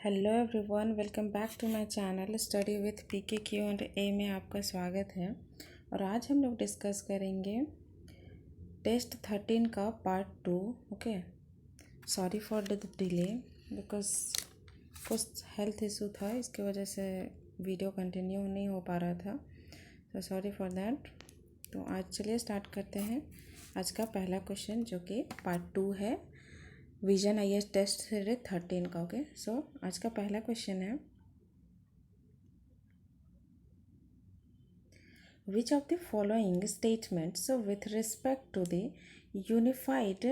Hello everyone, welcome back to my channel study with PK Q and A में आपका स्वागत है। और आज हम लोग डिस्कस करेंगे टेस्ट 13 का part 2। Okay, sorry for the delay because कुछ हेल्थ इशू था, इसकी वजह से वीडियो कंटिन्यू नहीं हो पा रहा था, तो सॉरी फॉर दैट। तो आज चलिए स्टार्ट करते हैं आज का पहला क्वेश्चन, जो कि पार्ट 2 है vision IAS test series 13 का। ओके, सो आज का पहला क्वेश्चन है, which of the following statements with respect to the unified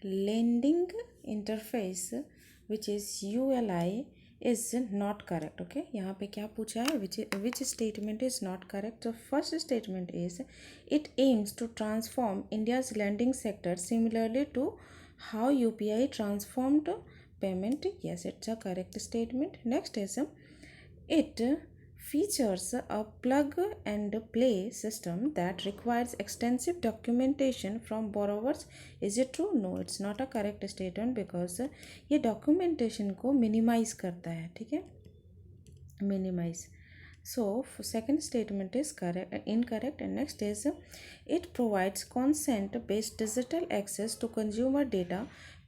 lending interface which is ULI is not correct. Okay, यहाँ पे क्या पूछा है, which statement is not correct. तो first statement is it aims to transform India's lending sector similarly to how UPI transformed payment. Yes, it's a correct statement. Next is it features a plug and play system that requires extensive documentation from borrowers. Is it true? No, it's not a correct statement because ये documentation को minimize करता है, ठीक है, minimize. So second statement is incorrect. And next is it provides consent based digital access to consumer data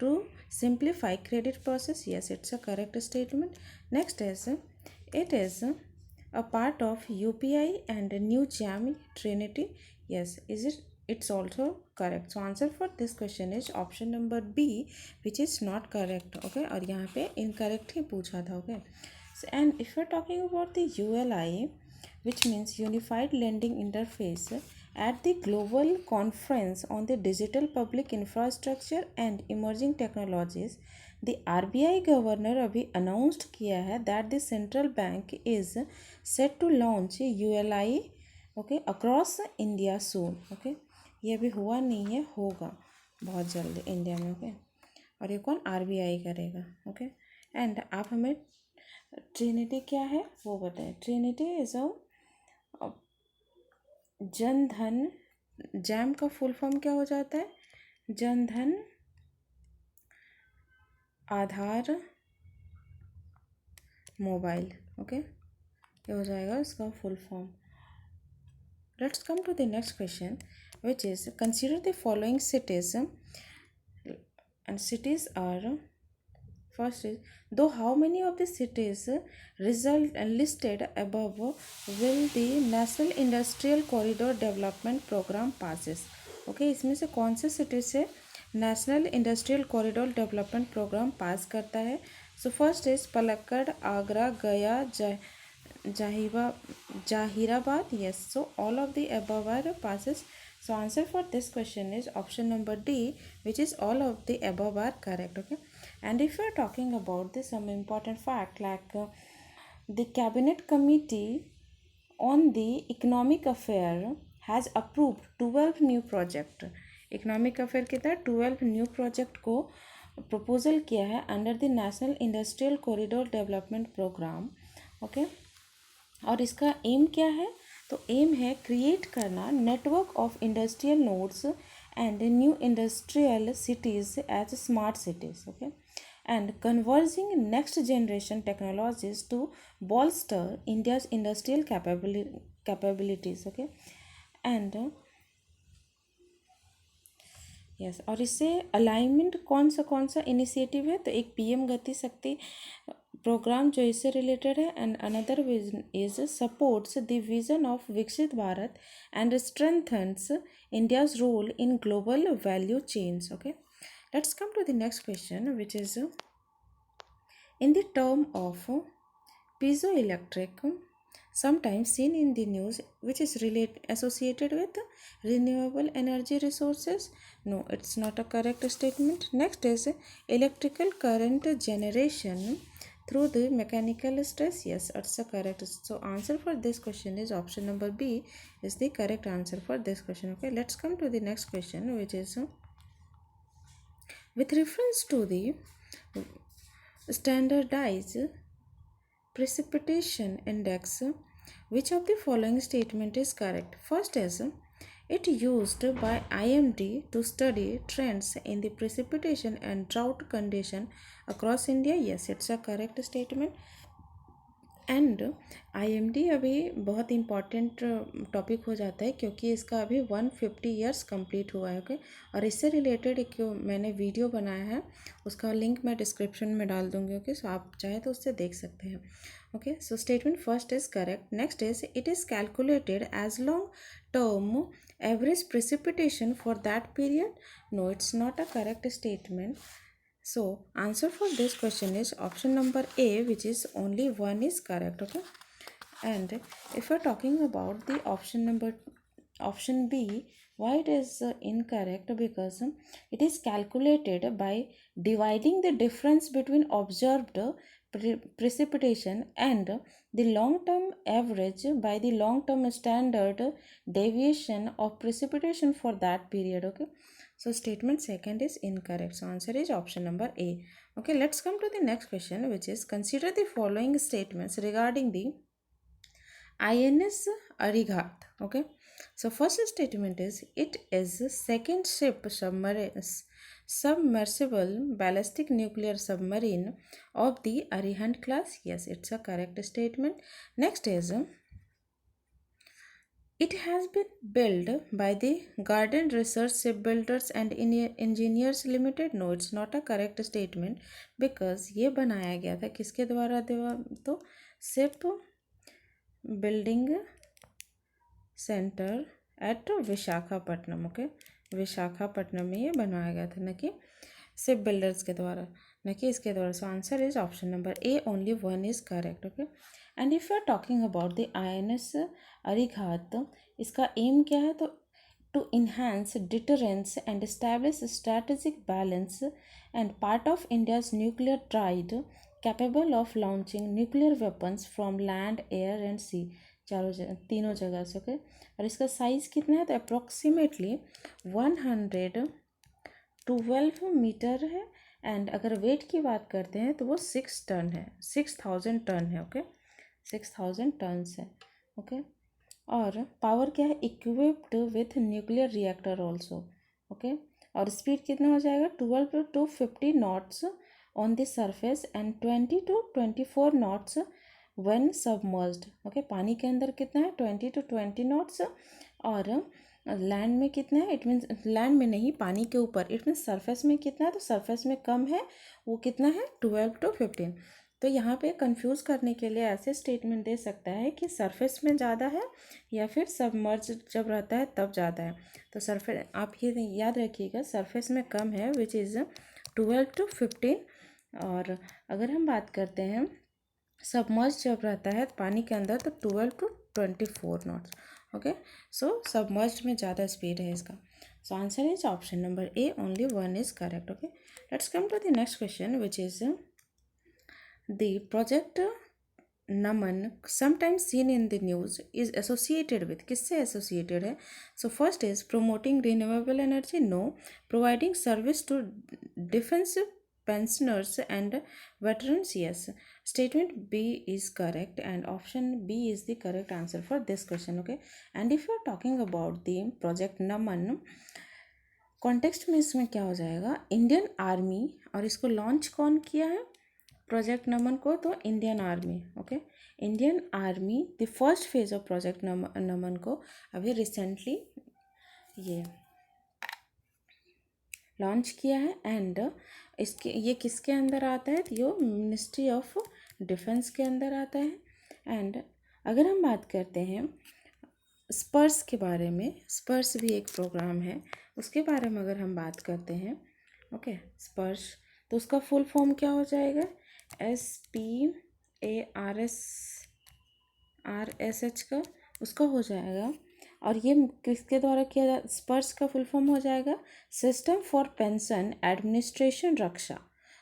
to simplify credit process. Yes, it's a correct statement. Next is it is a part of UPI and new jam trinity. Yes, is it? It's also correct. So answer for this question is option number B, which is not correct. Okay, और यहाँ पे incorrect ही पूछा था. Okay, and if you're talking about the ULI, which means Unified Lending Interface, at the Global Conference on the Digital Public Infrastructure and Emerging Technologies, the RBI governor अभी announced किया है that the central bank is set to launch ULI, okay, across India soon. Okay, ये अभी हुआ नहीं है, होगा बहुत जल्द इंडिया में. ओके, और ये कौन, RBI करेगा. ओके, एंड आप हमें ट्रिनिटी क्या है वो बताएं. Trinity is a Jan Dhan, jam का फुल फॉर्म क्या हो जाता है, जन धन आधार मोबाइल. ओके, ये हो जाएगा इसका full form. Let's come to the next question, which is consider the following cities, and cities are, first is, though how many of the cities result listed above will the National Industrial Corridor Development Program passes. Okay, इसमें से कौन से city से national industrial corridor development programme पास करता है. So first is Palakkad, Agra, Gaya, Zaheerabad. Yes, so all of the above are passes. So answer for this question is option number D, which is all of the above are correct. Okay, and if you are talking about this, some important fact like the cabinet committee on the economic affair has approved 12 new project. Economic affair के तहत 12 new project को proposal किया है under the national industrial corridor development program. Okay, और इसका aim क्या है, तो एम है क्रिएट करना network of industrial nodes and new industrial cities as smart cities. Okay, and converging next generation technologies to bolster India's industrial capabilities. Okay, and yes, और इससे alignment कौन सा इनिशिएटिव है, तो एक PM गति शक्ति प्रोग्राम जो इससे रिलेटेड है, and another vision is supports the vision of Viksit Bharat and strengthens India's role in global value chains. Okay, let's come to the next question, which is in the term of piezoelectric, sometimes seen in the news, which is associated with renewable energy resources. No, it's not a correct statement. Next is electrical current generation through the mechanical stress. Yes, it's a correct. So answer for this question is option number B is the correct answer for this question. Okay, let's come to the next question, which is with reference to the standardized precipitation index, which of the following statement is correct. First is It used by IMD to study trends in the precipitation and drought condition across India. Yes, it's a correct statement. And IMD अभी बहुत important topic हो जाता है क्योंकि इसका अभी 150 years complete हुआ है। ओके, और इससे रिलेटेड एक मैंने वीडियो बनाया है, उसका लिंक मैं डिस्क्रिप्शन में डाल दूँगी। ओके, सो आप चाहे तो उससे देख सकते हैं। Okay, so statement first is correct. Next is it is calculated as long term average precipitation for that period. No, it's not a correct statement. So answer for this question is option number A, which is only one is correct. Okay, and if we're talking about the option B, why it is incorrect? Because it is calculated by dividing the difference between observed precipitation and the long term average by the long term standard deviation of precipitation for that period. Okay, so statement second is incorrect. So answer is option number A. Okay, let's come to the next question, which is consider the following statements regarding the INS Arighat. Okay, so first statement is it is second ship submersible ballistic nuclear submarine of the Arihant class. Yes, it's a correct statement. Next is it has been built by the Garden Research Shipbuilders and Engineers Limited. No, it's not a correct statement because ये बनाया गया था किसके द्वारा? तो ship building centre at Visakhapatnam. Okay, Visakhapatnam में ये बनाया गया था, न कि शिप बिल्डर्स के द्वारा, न कि इसके द्वारा. So answer is option number A, only one is correct. Okay, and if you are talking about the INS Arighaat, इसका एम क्या है? तो to enhance deterrence and establish strategic balance and part of India's nuclear triad capable of launching nuclear weapons from land, air and sea. तीनों जगह से. Okay, और इसका size कितना है? तो अप्रोक्सीमेटली 112 मीटर है. एंड अगर वेट की बात करते हैं तो वो 6 टन है, 6000 टन है. ओके, 6000 टन्स है. ओके, और पावर क्या है? Equipped with nuclear reactor also. Okay, और स्पीड कितना हो जाएगा? 12 to 50 knots on the surface and 20 to 24 knots when submerged. Okay, पानी के अंदर कितना है? 20 to 20 नॉट्स. और लैंड में कितना है? इट मीन्स लैंड में नहीं, पानी के ऊपर. इट मीन्स सरफेस में कितना है? तो सरफेस में कम है, वो कितना है? 12 to 15. तो यहाँ पे कंफ्यूज करने के लिए ऐसे स्टेटमेंट दे सकता है कि सरफेस में ज़्यादा है या फिर सबमर्ज जब रहता है तब ज़्यादा है. तो सरफेस, आप ये याद रखिएगा, सरफेस में कम है विच इज़ 12 to 15. और अगर हम बात करते हैं सबमर्ज जब रहता है पानी के अंदर तो 12 to 24 knots. Okay, so submerge में ज़्यादा स्पीड है इसका. So answer is option number A, only one is correct. Okay, let's come to the next question which is the project Naman, sometimes seen in the news, is associated with, किससे associated है? So first is promoting renewable energy. No. Providing service to defense pensioners and veterans. Yes. Statement B is correct and option B is the correct answer for this question. Okay, and if you are talking about the project Naman, context में इसमें क्या हो जाएगा? Indian army, और इसको launch कौन किया है प्रोजेक्ट नमन को? तो Indian army. Okay, Indian army the first phase of project Naman को अभी रिसेंटली ये लॉन्च किया है. एंड इसके ये किसके अंदर आता है? ये मिनिस्ट्री ऑफ डिफेंस के अंदर आता है. एंड अगर हम बात करते हैं स्पर्स के बारे में, स्पर्स भी एक प्रोग्राम है, उसके बारे में अगर हम बात करते हैं, ओके, स्पर्श, तो उसका फुल फॉर्म क्या हो जाएगा? SPARSH का उसका हो जाएगा. और ये किसके द्वारा किया जा? स्पर्श का फुल फॉर्म हो जाएगा system for pension administration Raksha.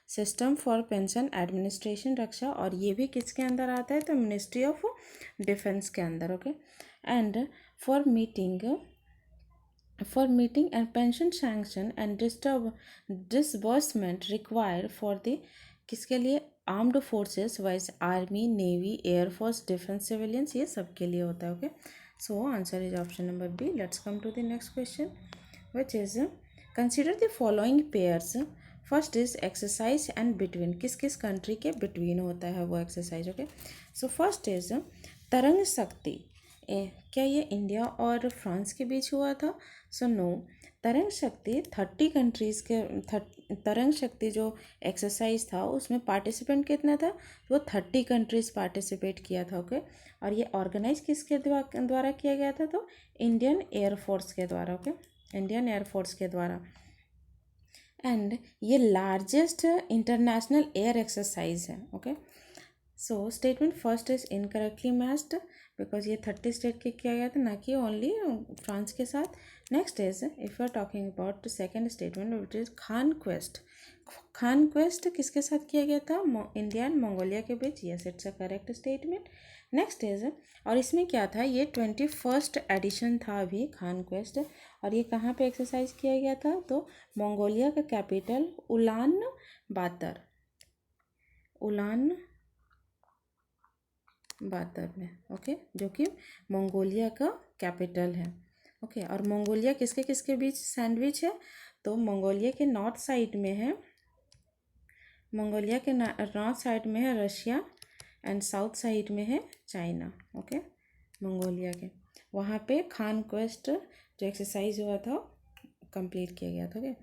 System for pension administration Raksha, और ये भी किसके अंदर आता है? तो मिनिस्ट्री ऑफ डिफेंस के अंदर. Okay, and for meeting and pension sanction and disbursement required for the, किसके लिए? Armed forces wise army, navy, air force, defence, civilians, ये सब के लिए होता है. Okay, So answer is option number B. Let's come to the next question, which is consider the following pairs. First is exercise and between, किस किस country के between होता है वो exercise. Okay, so first is तरंग शक्ति. क्या ये इंडिया और फ्रांस के बीच हुआ था? So no. Tarang Shakti 30 countries के तरंग शक्ति जो एक्सरसाइज था उसमें पार्टिसिपेंट कितना था? वो 30 कंट्रीज़ पार्टिसिपेट किया था. ओके, और ये ऑर्गेनाइज किसके द्वारा किया गया था? तो इंडियन एयरफोर्स के द्वारा. ओके, इंडियन एयरफोर्स के द्वारा. एंड ये लार्जेस्ट इंटरनेशनल एयर एक्सरसाइज है. Okay, so statement first is incorrectly matched because ये 30 स्टेट के किया गया था, ना कि ओनली फ्रांस के साथ. Next is if you are talking about second statement which is Khaan Quest. Khaan Quest किसके साथ किया गया था? इंडिया एंड मंगोलिया के बीच. Yes, it's a correct statement. Next is, और इसमें क्या था? ये 21st एडिशन था अभी खान क्वेस्ट. और ये कहाँ पे एक्सरसाइज किया गया था? तो मंगोलिया का कैपिटल उलान बातर, उलान बातर में. ओके, जो कि मंगोलिया का कैपिटल है. ओके, और मंगोलिया किसके किसके बीच सैंडविच है? तो मंगोलिया के नॉर्थ साइड में है, मंगोलिया के नॉर्थ साइड में है रशिया एंड साउथ साइड में है चाइना. ओके, मंगोलिया के वहाँ पे खान क्वेस्ट जो एक्सरसाइज हुआ था कंप्लीट किया गया था. ओके,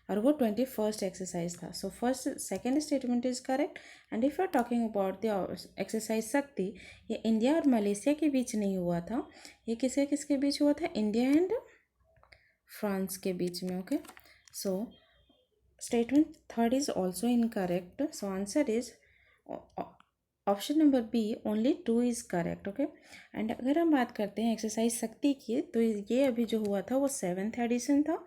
और वो 21st एक्सरसाइज था. So first second statement is correct. And if you are talking about the exercise Shakti, ये इंडिया और मलेशिया के बीच नहीं हुआ था, ये किसके किसके बीच हुआ था? इंडिया एंड फ्रांस के बीच में. Okay, so statement third is also incorrect. So answer is option number B, only 2 is correct. Okay, and अगर हम बात करते हैं एक्सरसाइज शक्ति की, तो ये अभी जो हुआ था वो 7th एडिशन था.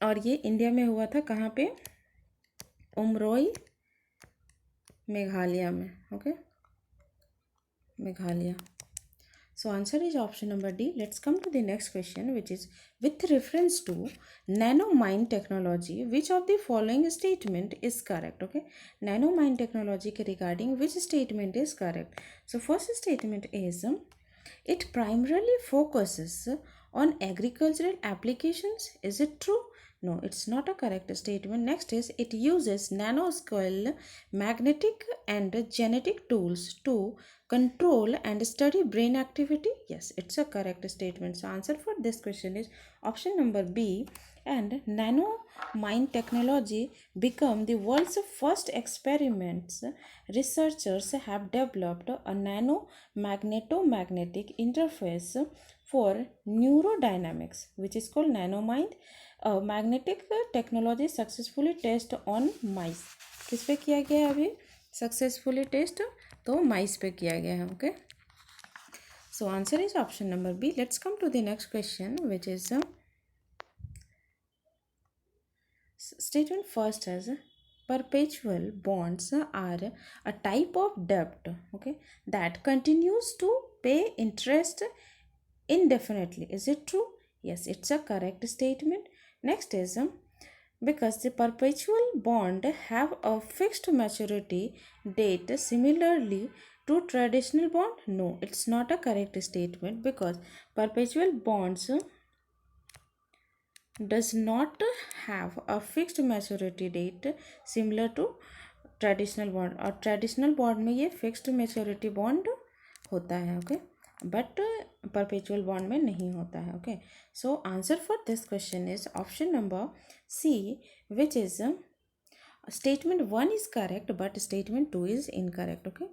और ये इंडिया में हुआ था कहाँ पे? उमरोई, मेघालय में. Okay, Meghalaya. So answer is option number D. Let's come to the next question, which is with reference to nanomine technology, which of the following statement is correct? Okay, nanomine technology के regarding which statement is correct? So first statement is it primarily focuses on agricultural applications. Is it true? No, it's not a correct statement. Next is it uses nanoscale magnetic and genetic tools to control and study brain activity. Yes, it's a correct statement. So answer for this question is option number B. And nanomine technology become the world's first experiments. Researchers have developed a nano-magneto-magnetic interface for neurodynamics, which is called nanomine. Magnetic technology successfully test on mice. किस पे किया गया अभी successfully test? तो माइस पे किया गया है. Okay, so answer is option number B. Let's come to the next question, which is statement first as perpetual bonds are a type of debt, okay, that continues to pay interest indefinitely. Is it true? Yes, it's a correct statement. Next is because the perpetual bond have a fixed maturity date similarly to traditional bond. No, it's not a correct statement because perpetual bonds does not have a fixed maturity date similar to traditional bond. और traditional bond में ये fixed maturity bond होता है. Okay, but perpetual bond में नहीं होता है. Okay, so answer for this question is option number C, which is statement 1 is correct but statement 2 is incorrect. Okay,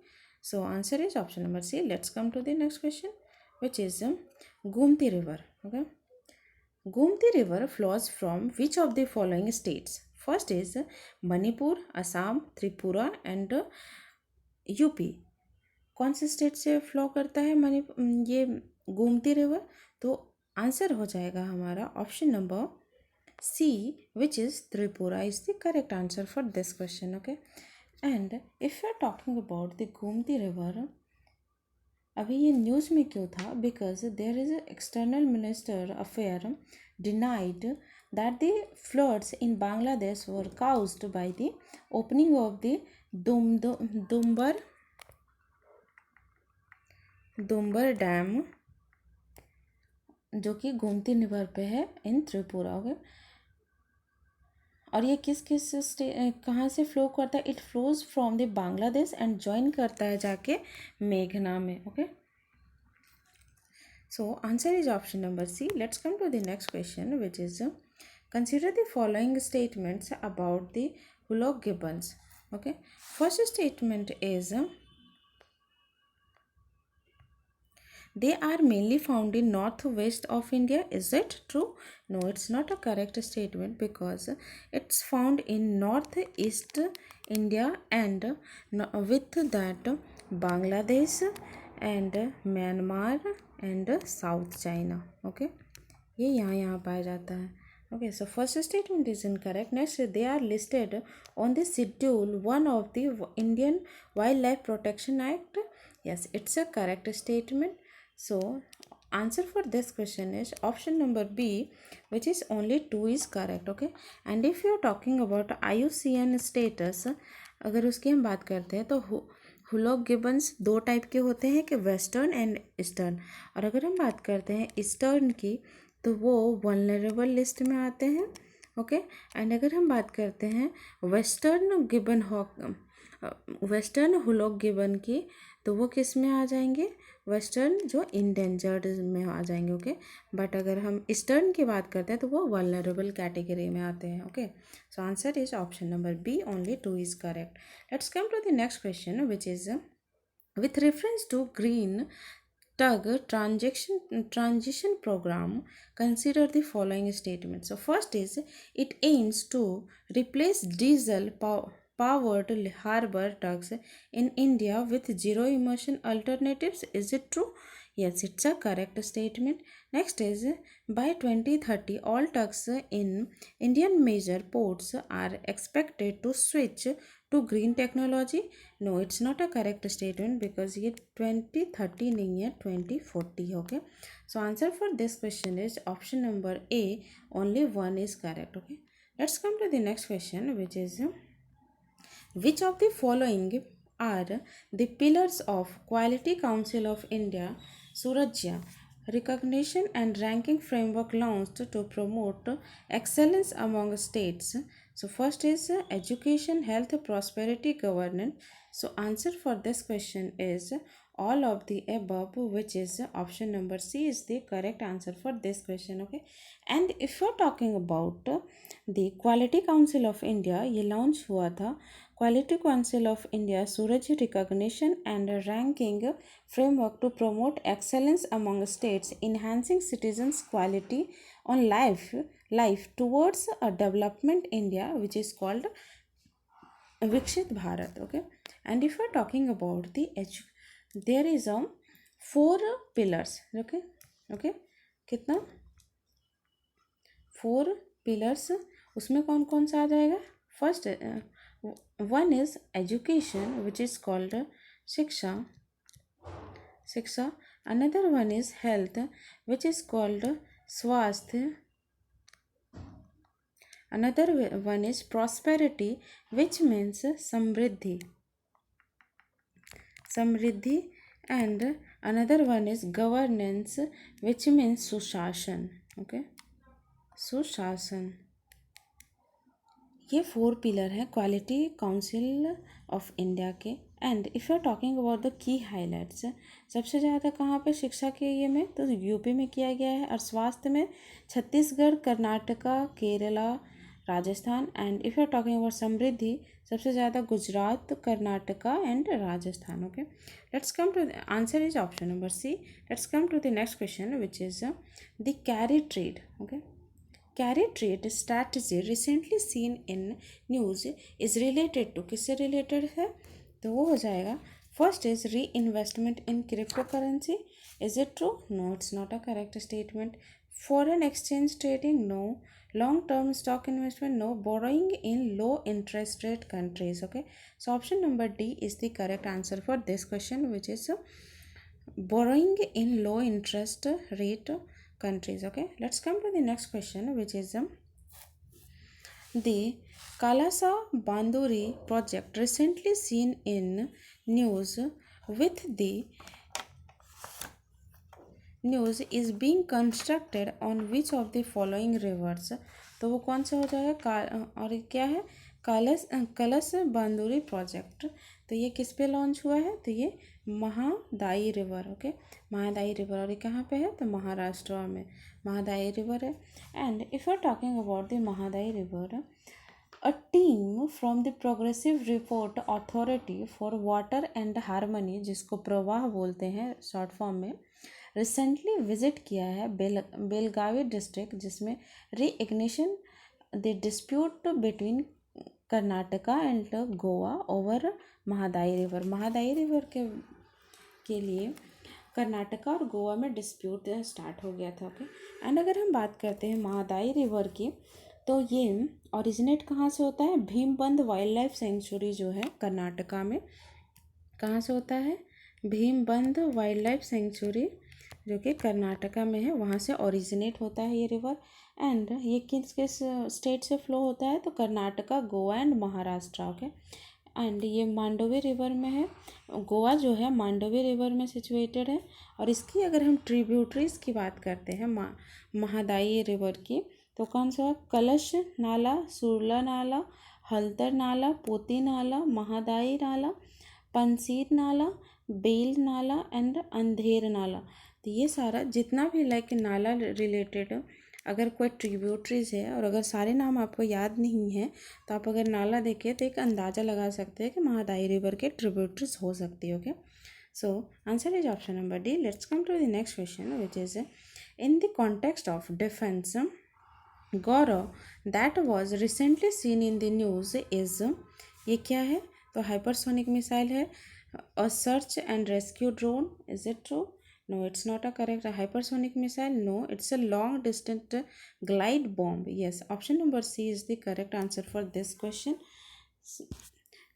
so answer is option number C. Let's come to the next question, which is Gomti river. Okay, Gomti river flows from which of the following states? First is Manipur, Assam, Tripura and UP. कौन से state से flow करता है ये Gomti river? तो answer हो जाएगा हमारा option number C, which is Tripura is the correct answer for this question. Okay, and if you are talking about the Gomti river, अभी ये न्यूज़ में क्यों था? Because there is external minister affair denied that the floods in Bangladesh were caused by the opening of the Dumbur dam जो कि Gomti river पे है इन Tripura. Okay, और ये किस किस कहाँ से फ्लो करता है? It flows from the Bangladesh and join करता है जाके मेघना में। Okay, so answer is option number C. Let's come to the next question, which is consider the following statements about the Hulok gibbons. Okay, first statement is they are mainly found in northwest of India. Is it true? No, it's not a correct statement because it's found in northeast India and with that Bangladesh and Myanmar and South China. Okay, ये यहाँ पाया जाता है. Okay, so first statement is incorrect. Next, they are listed on the Schedule 1 of the Indian Wildlife Protection Act. Yes, it's a correct statement. So answer for this question is option number B, which is only 2 is correct. Okay, and if you are talking about IUCN status, अगर उसकी हम बात करते हैं तो hoolock Gibbons दो type के होते हैं कि वेस्टर्न एंड ईस्टर्न, और अगर हम बात करते हैं ईस्टर्न की तो वो वल्नरेबल लिस्ट में आते हैं. ओके, एंड अगर हम बात करते हैं वेस्टर्न हुलॉक गिबन की तो वो किस में आ जाएंगे? वेस्टर्न जो इंडेंजर्ड में आ जाएंगे. ओके, बट अगर हम ईस्टर्न की बात करते हैं तो वो वल्नरेबल कैटेगरी में आते हैं. Okay, so answer is option number B, only 2 is correct. Let's come to the next question, which is with reference to green tug transition program, consider the following statements. So first is it aims to replace diesel powered harbor tugs in India with zero emission alternatives. Is it true? Yes, it's a correct statement. Next is by 2030 all tugs in Indian major ports are expected to switch to green technology. No, it's not a correct statement because ये 2030 नहीं है, 2040. Okay, so answer for this question is option number A, only 1 is correct. Okay, let's come to the next question, which is which of the following are the pillars of Quality Council of India Surajya recognition and ranking framework launched to promote excellence among states? So first is education, health, prosperity, governance. So answer for this question is all of the above, which is option number C is the correct answer for this question. Okay, and if you're talking about the Quality Council of India, ये launch हुआ था Quality Council of India Suraj recognition and ranking framework to promote excellence among states, enhancing citizens' quality on life towards a development India, which is called Vikshit Bharat. Okay, and if we're talking about there is a 4 pillars. Okay, कितना 4 pillars, उसमें कौन कौन सा आ जाएगा? First one is education, which is called shiksha. Another one is health, which is called swasthya. Another one is prosperity, which means samriddhi. And another one is governance, which means sushashan. Okay, sushashan. ये 4 pillar हैं quality council of India के. And if you are talking about the key highlights, सबसे ज़्यादा कहाँ पे शिक्षा के ये में तो यूपी में किया गया है, और स्वास्थ्य में Chhattisgarh, Karnataka, Kerala, Rajasthan. And if you are talking about Samriddhi, सबसे ज़्यादा Gujarat, Karnataka and Rajasthan. Okay, let's come to answer is option number C. Let's come to the next question, which is the carry trade. Okay, carry trade strategy recently seen in news is related to, किससे related है? तो वो हो जाएगा first is reinvestment in cryptocurrency. Is it true? No, it's not a correct statement. Foreign exchange trading? No. Long term stock investment? No. Borrowing in low interest rate countries. Okay, so option number D is the correct answer for this question, which is borrowing in low interest rate countries. Okay, let's come to the next question, which is the Kalasa Banduri project recently seen in news with the news is being constructed on which of the following rivers. तो वो कौन सा हो जाएगा और क्या है, कलश कलश बांदुरी प्रोजेक्ट। तो ये किस पे लॉन्च हुआ है, तो ये Mahadayi river, okay, Mahadayi river, और ये कहाँ पे है, तो महाराष्ट्र में महादाई रिवर है। And if you are talking about the Mahadayi river, a team from the Progressive Report Authority for Water and Harmony, जिसको प्रवाह बोलते हैं शॉर्ट फॉर्म में, रिसेंटली विजिट किया है बेलगावी डिस्ट्रिक्ट, जिसमें रीइग्निशन the dispute between Karnataka and Goa over Mahadayi river. Mahadayi river के लिए कर्नाटका और गोवा में डिस्प्यूट स्टार्ट हो गया था, ओके। एंड अगर हम बात करते हैं महादाई रिवर की, तो ये ओरिजिनेट कहाँ से होता है, भीमबंध वाइल्ड लाइफ सेंचुरी जो है कर्नाटका में, कहाँ से होता है, भीमबंध वाइल्ड लाइफ सेंचुरी जो कि कर्नाटका में है, वहाँ से ओरिजिनेट होता है ये रिवर। एंड ये किस किस स्टेट से फ्लो होता है, तो Karnataka, Goa and Maharashtra, okay. And ये मांडोवी रिवर में है, गोवा जो है मांडोवी रिवर में सिचुएटेड है। और इसकी अगर हम ट्रिब्यूटरीज की बात करते हैं महादाई रिवर की, तो कौन सा, कलश नाला, सुरला नाला, हल्दर नाला, पोती नाला, महादाई नाला, पंसीर नाला, बेल नाला एंड अंधेर नाला। तो ये सारा जितना भी लाइक नाला रिलेटेड अगर कोई ट्रिब्यूटरीज है, और अगर सारे नाम आपको याद नहीं है, तो आप अगर नाला देखें तो एक अंदाज़ा लगा सकते हैं कि महादाई रिवर के ट्रिब्यूटरीज हो सकती है, okay. So answer is option number D. Let's come to the next question which is in the context of defence Gaurav that was recently seen in the news is, ये क्या है, तो हाइपरसोनिक मिसाइल है, a search and rescue drone, is it true, no it's not a correct, a hypersonic missile, no it's a long distance glide bomb, yes, option number C is the correct answer for this question.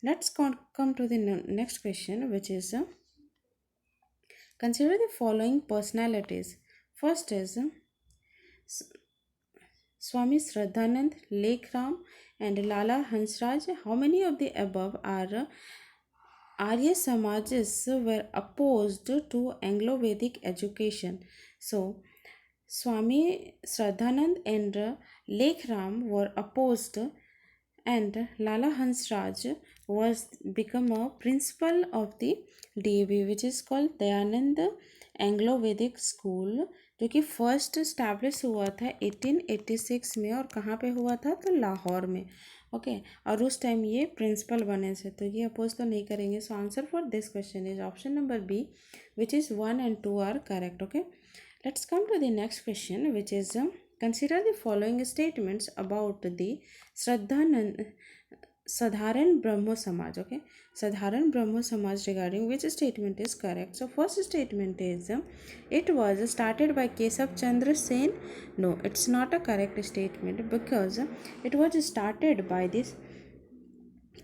Let's come to the next question which is consider the following personalities. First is Swami Shraddhanand, Lekram and Lala Hansraj. How many of the above are Arya Samajas were opposed to Anglo-Vedic education? So, Swami Shraddhanand and Lekram were opposed, and Lala Hansraj was become a principal of the DAV, which is called Dayanand Anglo-Vedic School, जो कि first establish हुआ था 1886 में, और कहाँ पे हुआ था, तो लाहौर में, ओके। और उस टाइम ये प्रिंसिपल बने थे, तो ये अपोज तो नहीं करेंगे। So answer for this question is option number B, which is 1 and 2 are correct, okay. Let's come to the next question which is consider the following statements about the Shraddhanand Sadharan Brahmo समाज, okay, साधारण ब्रह्मो समाज regarding which statement is correct. So first statement is it was started by Kesav Chandra Sen. No, it's not a correct statement because it was started by this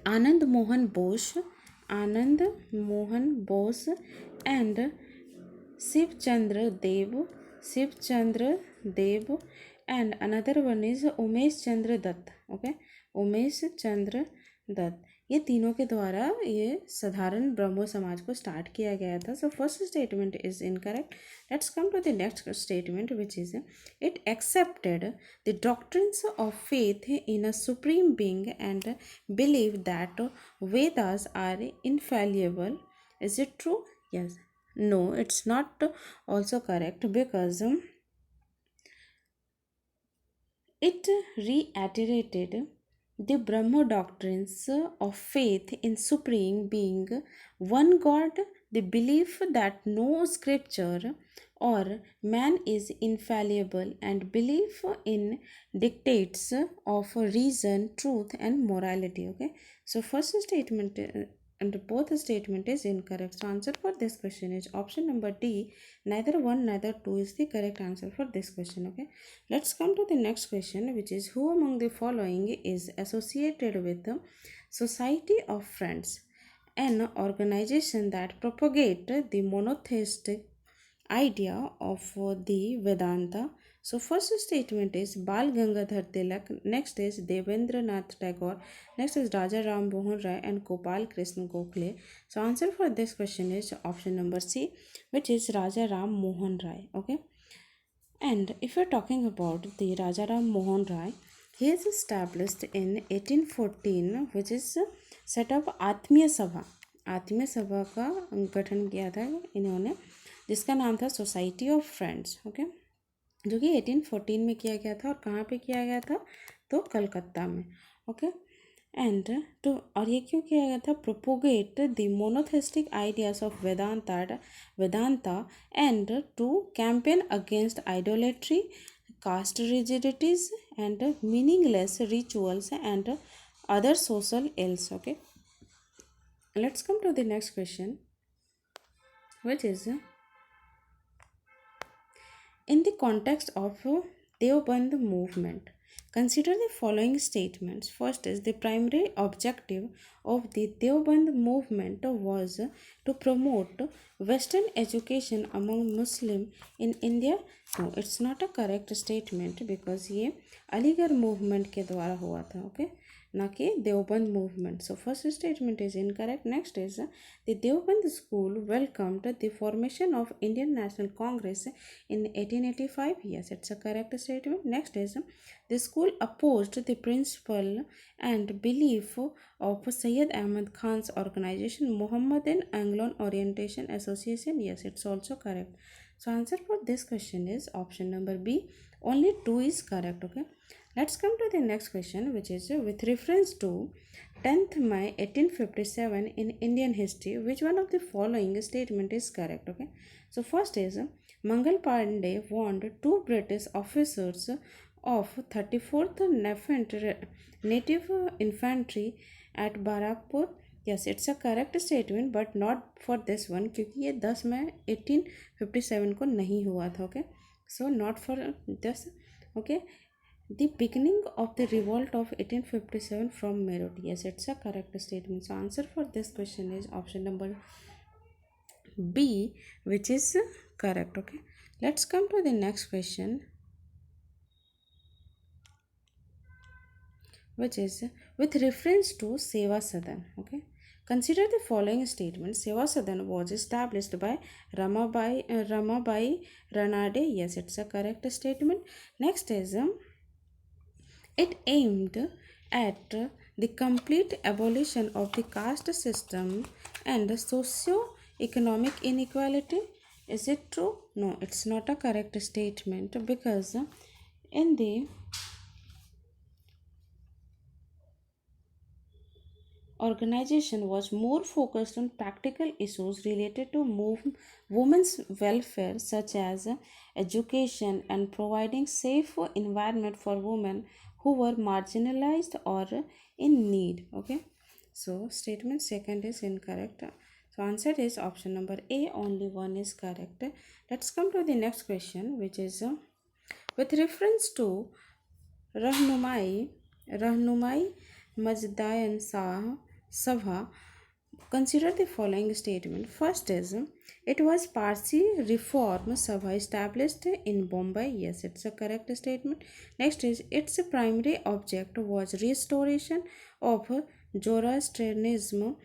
Anand Mohan Bose, Anand Mohan Bose and Shiv Chandra Dev, Shiv Chandra Dev, and another one is Umesh Chandra Dutt, okay, Umesh Chandra Dutt. ये तीनों के द्वारा ये साधारण ब्रह्मो समाज को start किया गया था। So first statement is incorrect. Let's come to the next statement which is it accepted the doctrines of faith in a supreme being and believe that Vedas are infallible, is it true? Yes, no it's not also correct because it reiterated the Brahmo doctrines of faith in supreme being, one God, the belief that no scripture or man is infallible, and belief in dictates of reason, truth and morality, okay. So first statement and both statement is incorrect. So answer for this question is option number D, neither 1 neither 2 is the correct answer for this question, okay. Let's come to the next question which is who among the following is associated with the Society of Friends, an organization that propagate the monotheistic idea of the Vedanta So first statement is Bal Gangadhar Tilak, next is Devendra Nath Tagore, next is Raja Ram Mohan Rai and Gopal Krishna Gokhale. So answer for this question is option number C, which is Raja Ram Mohan Rai. Okay, and if you're talking about the Raja Ram Mohan Rai, he is established in 1814, which is set up आत्मीय सभा, आत्मीय सभा का गठन किया था इन्होंने, जिसका नाम था सोसाइटी ऑफ फ्रेंड्स। ओके, जो कि 1814 में किया गया था, और कहाँ पे किया गया था, तो कलकत्ता में। ओके, एंड तो और ये क्यों किया गया था, propagate the monotheistic ideas of Vedanta and to campaign against idolatry, caste rigidities and meaningless rituals and other social ills. Okay, let's come to the next question, which is in the context of Deoband movement, consider the following statements. First is the primary objective of the Deoband movement was to promote Western education among Muslim in India. No, it's not a correct statement because ये Aligarh movement के द्वारा हुआ था। Okay, ना कि Deoband movement. So first statement is incorrect. Next is the Deoband school welcomed the formation of Indian national Congress in 1885. Yes, it's a correct statement. Next is the school opposed the principle and belief of Sayyid Ahmad Khan's organization Muhammadan Anglo Orientation Association. Yes, it's also correct. So answer for this question is option number B. Only 2 is correct. Okay, let's come to the next question, which is with reference to 10th May 1857 in Indian history, which one of the following statement is correct? Okay, so first is Mangal Pandey warned 2 British officers of 34th Native Infantry at Barakpur. Yes, it's a correct statement, but not for this one, क्योंकि ये 10 मई 1857 को नहीं हुआ था। Okay, so not for this. Okay, the beginning of the revolt of 1857 from Meerut. Yes, it's a correct statement. So answer for this question is option number B, which is correct. Okay, let's come to the next question, which is with reference to Seva Sadan. Okay, consider the following statement. Seva Sadan was established by Ramabai Ranade. Yes, it's a correct statement. Next is it aimed at the complete abolition of the caste system and socio-economic inequality. Is it true? No, it's not a correct statement because in the organization was more focused on practical issues related to women's welfare, such as education and providing safe environment for women who were marginalized or in need. Okay, so statement second is incorrect. So answer is option number A. Only one is correct. Let's come to the next question, which is with reference to Rahnumai Majdayan Sabha. Consider the following statement. First is it was Parsi Reform Sabha established in Bombay. Yes, it's a correct statement. Next is its primary object was restoration of Zoroastrianism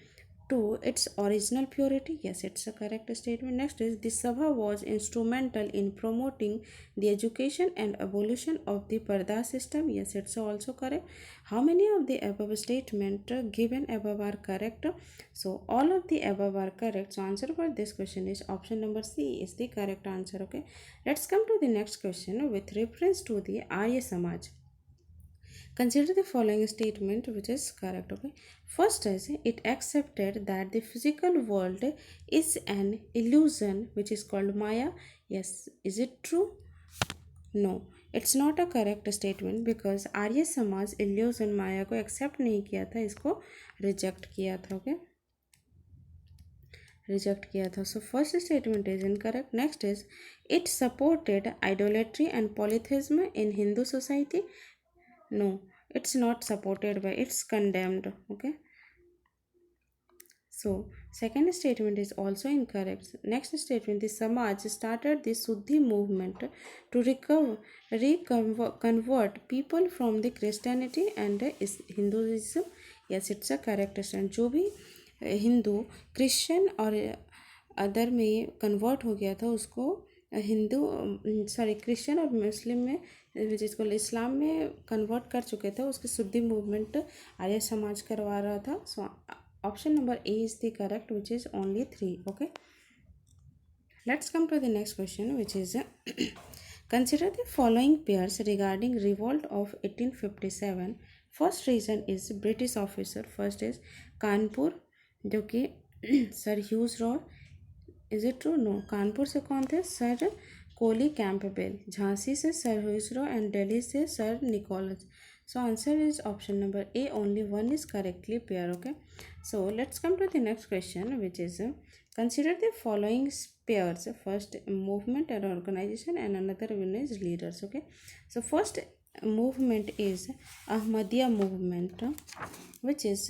to its original purity. Yes, it's a correct statement. Next is the Sabha was instrumental in promoting the education and abolition of the Parda system. Yes, it's also correct. How many of the above statement given above are correct? So all of the above are correct. So answer for this question is option number C is the correct answer. Okay, let's come to the next question with reference to the Arya Samaj. Consider the following statement, which is correct. Okay, first is it accepted that the physical world is an illusion, which is called Maya. Yes, is it true? No, it's not a correct statement because Arya Samaj illusion माया को accept नहीं किया था, इसको reject किया था। Okay, reject किया था। So first statement is incorrect. Next is it supported idolatry and polytheism in Hindu society. No, it's not supported by, it's condemned. Okay, so Second statement is also incorrect. Next statement, the Samaj started the Suddhi movement to convert people from the Christianity and Hinduism. Yes, it's a correct statement. जो भी Hindu Christian और other में convert हो गया था उसको Hindu sorry Christian और मुस्लिम में जिसको इस्लाम में कन्वर्ट कर चुके थे उसकी शुद्धि मूवमेंट आर्य समाज करवा रहा था. सो option number A is the correct which is only 3. Okay, let's come to the next question, which is consider the following pairs regarding revolt of 1857. First reason is British officer. First is Kanpur जो कि sir Hugh Rose. Is it true? No. Kanpur से कौन थे? Sir Colin Campbell. Jhansi से sir Hugh Rose and Delhi से sir Nicholas. So answer is option number A. Only one is correctly pair. Okay. So let's come to the next question, which is consider the following pairs. First movement and organization, and another one is leaders. Okay. So first movement is Ahmadiyya movement, which is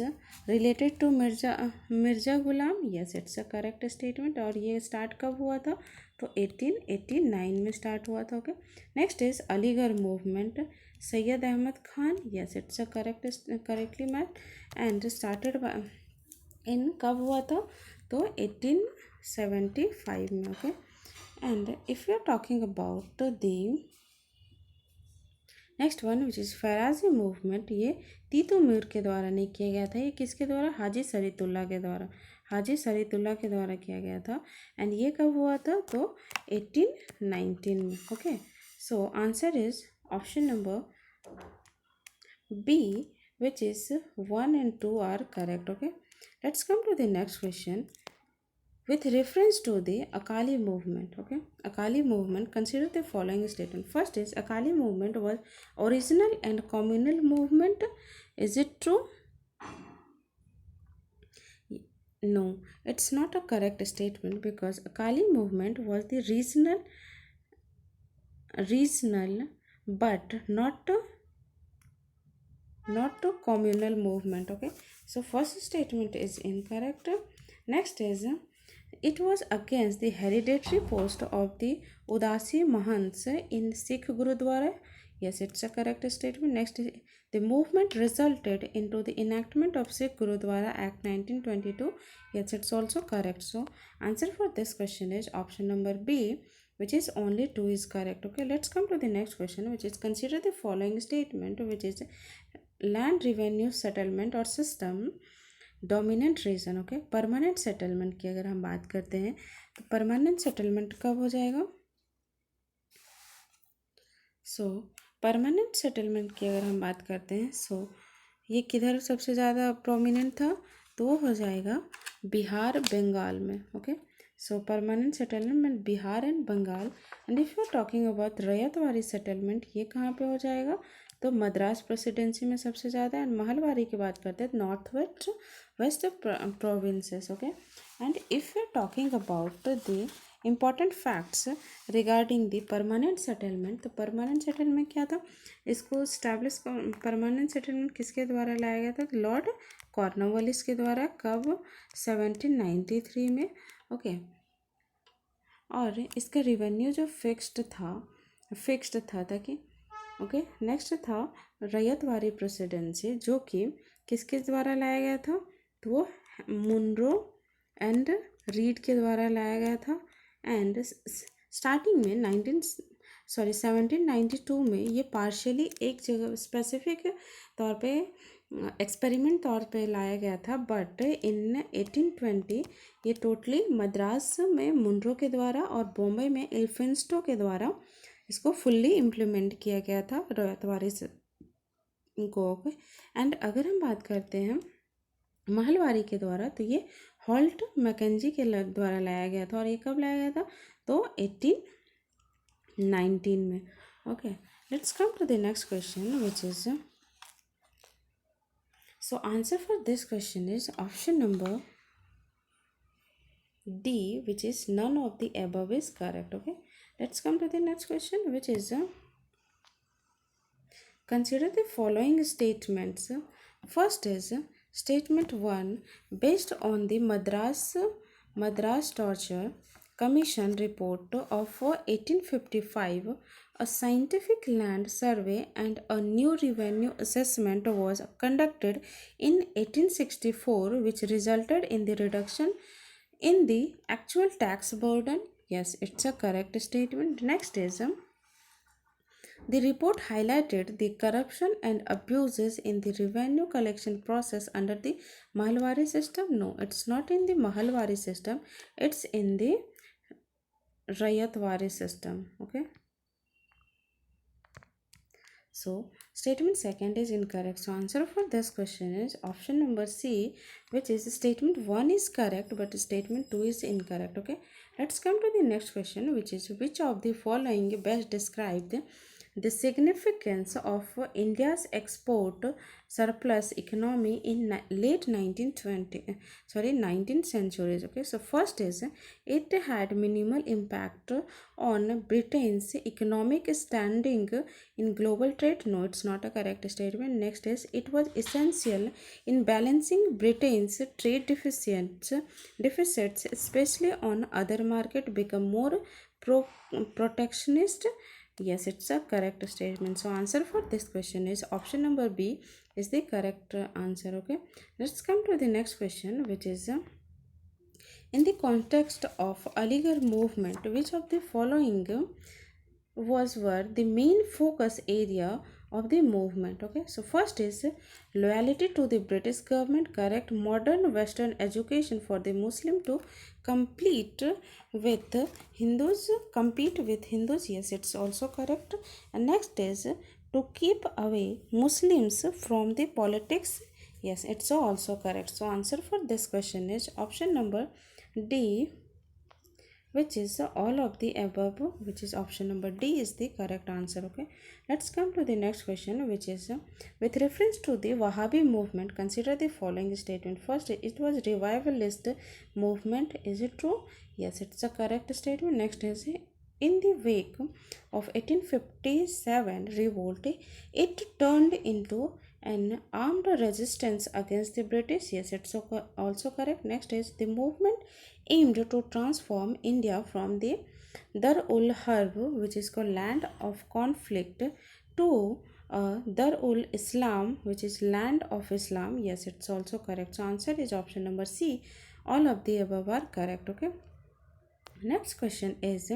related to Mirza Ghulam. Yes, it's a correct statement. और ये start कब हुआ था? तो 1889 में start हुआ था. Okay. Next is Aligarh movement. Syed Ahmad Khan. Yes, it's a correctly match and started in कब हुआ था? तो 1875 में. Okay, and if you are talking about the next one which is Faraizi movement, ये तीतू मीर के द्वारा नहीं किया गया था. ये किसके द्वारा? हाजी सरीतुल्ला के द्वारा. हाजी सरीतुल्ला के द्वारा किया गया था. एंड ये कब हुआ था? तो 1819 में. Okay, so answer is option number B, which is 1 and 2 are correct. Okay, let's come to the next question with reference to the Akali movement. Okay, Akali movement, consider the following statement. First is Akali movement was original and communal movement. Is it true? No, it's not a correct statement because Akali movement was the regional but not communal movement. Okay, so first statement is incorrect. Next is it was against the hereditary post of the Udasi Mahants in Sikh Gurudwara. Yes, it's a correct statement. Next is the movement resulted into the enactment of Sikh Gurudwara Act 1922. Yes, it's also correct. So answer for this question is option number B, which is only 2 is correct. Okay, let's come to the next question, which is consider the following statement, which is land revenue settlement or system dominant reason. Okay, permanent settlement की अगर हम बात करते हैं तो permanent settlement कब हो जाएगा? सो परमानेंट सेटलमेंट की अगर हम बात करते हैं ये किधर सबसे ज़्यादा प्रोमिनेंट था? तो वो हो जाएगा बिहार बंगाल में. Okay, so permanent settlement Bihar and Bengal. And if you are talking about ryotwari settlement, ये कहाँ पे हो जाएगा? तो मद्रास प्रेसिडेंसी में सबसे ज़्यादा. एंड महलवारी की बात करते हैं north west provinces. Okay, and if you are talking about the important facts regarding the permanent settlement, तो परमानेंट सेटलमेंट क्या था? इसको स्टैब्लिश परमानेंट सेटलमेंट किसके द्वारा लाया गया था? लॉर्ड कॉर्नवालिस के द्वारा. कब? 1793 में. ओके, और इसका रिवेन्यू जो फिक्स्ड था ताकि ओके. नेक्स्ट था रैयतवारी प्रेसिडेंसी, जो कि किसके द्वारा लाया गया था? तो वो मुनरो एंड रीड के द्वारा लाया गया था. एंड स्टार्टिंग में 1792 में ये पार्शियली एक जगह स्पेसिफिक तौर पे एक्सपेरिमेंट तौर पे लाया गया था. बट इन 1820 ये टोटली मद्रास में मुनरो के द्वारा और बॉम्बे में एल्फिंस्टो के द्वारा इसको फुल्ली इम्प्लीमेंट किया गया था रैयतवारी को. एंड अगर हम बात करते हैं महलवारी के द्वारा, तो ये हॉल्ट मैकेंजी के द्वारा लाया गया था. और ये कब लाया गया था? तो 1819 में. Okay, let's come to the next question, which is so answer for this question is option number D, which is none of the above is correct. Okay, let's come to the next question, which is consider the following statements. First is Statement 1. Based on the Madras Torture Commission report of 1855, a scientific land survey and a new revenue assessment was conducted in 1864, which resulted in the reduction in the actual tax burden. Yes, it's a correct statement. Next is the report highlighted the corruption and abuses in the revenue collection process under the Mahalwari system. No, it's not in the Mahalwari system, it's in the Rayatwari system. Okay. So, statement second is incorrect. So, answer for this question is option number C, which is statement 1 is correct, but statement 2 is incorrect. Okay. Let's come to the next question, which is which of the following best describe the significance of India's export surplus economy in late 19th centuries. Okay, so first is it had minimal impact on Britain's economic standing in global trade. No, it's not a correct statement. Next is it was essential in balancing Britain's trade deficits, especially on other market become more protectionist. Yes, it's a correct statement. So answer for this question is option number B is the correct answer. Okay, let's come to the next question, which is in the context of Aligarh movement, which of the following were the main focus area of the movement? Okay, so first is loyalty to the British government. Correct. Modern Western education for the Muslim to complete with compete with Hindus. Yes, it's also correct. And next is to keep away Muslims from the politics. Yes, it's also correct. So answer for this question is option number D, which is all of the above, which is option number D is the correct answer. Okay, let's come to the next question, which is with reference to the Wahhabi movement, consider the following statement. First, it was revivalist movement. Is it true? Yes, it's a correct statement. Next is in the wake of 1857 revolt, it turned into an armed resistance against the British. Yes, it's also correct. Next is the movement aimed to transform India from the Dar ul Harb, which is called land of conflict, to Dar ul Islam, which is land of Islam. Yes, it's also correct. So answer is option number C. All of the above are correct. Okay. Next question is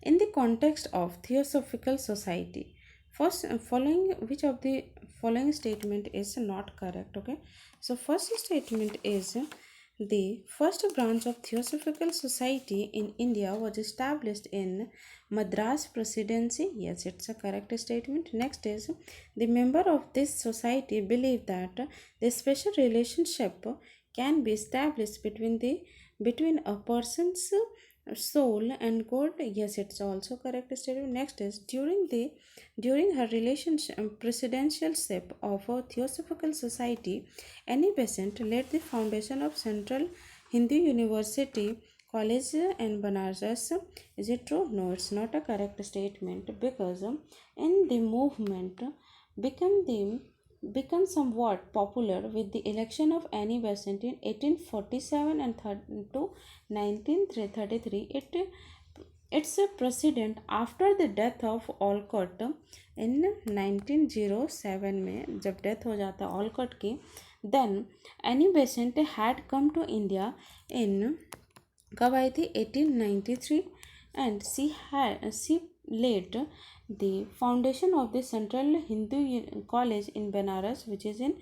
in the context of Theosophical Society. First, following which of the following statement is not correct? Okay, so first statement is the first branch of Theosophical Society in India was established in Madras Presidency. Yes, it's a correct statement. Next is the member of this society believe that the special relationship can be established between a person's soul and God. Yes, it's also correct statement. Next is during her relationship presidentialship of a Theosophical Society, Annie Besant led the foundation of Central Hindu University College in Banaras. Is it true? No, it's not a correct statement because in the movement become the become somewhat popular with the election of Annie Besant in 1847 and to 1933. It's a precedent after the death of Olcott in 1907 में जब death हो जाता Olcott की, then Annie Besant had come to India in कब आई थी 1893 and she laid the foundation of the Central Hindu College in Benares, which is in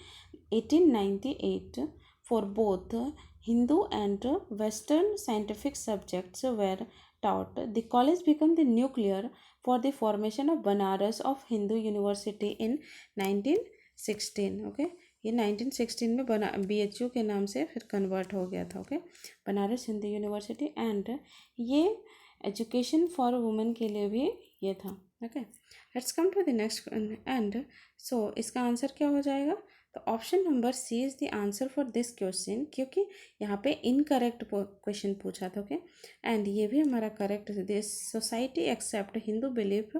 1898, for both Hindu and Western scientific subjects were taught. The college became the nuclear for the formation of Banaras of Hindu University in 1916. Okay, ये 1916 में बना BHU के नाम से फिर convert हो गया था. Okay, Banaras Hindu university. And ये एजुकेशन फॉर वुमेन के लिए भी ये था. Okay, let's come to the next. And so इसका आंसर क्या हो जाएगा? तो option number C is the answer for this question, क्योंकि यहाँ पे इनकरेक्ट क्वेश्चन पूछा था. ओके, एंड ये भी हमारा correct. This society accept Hindu belief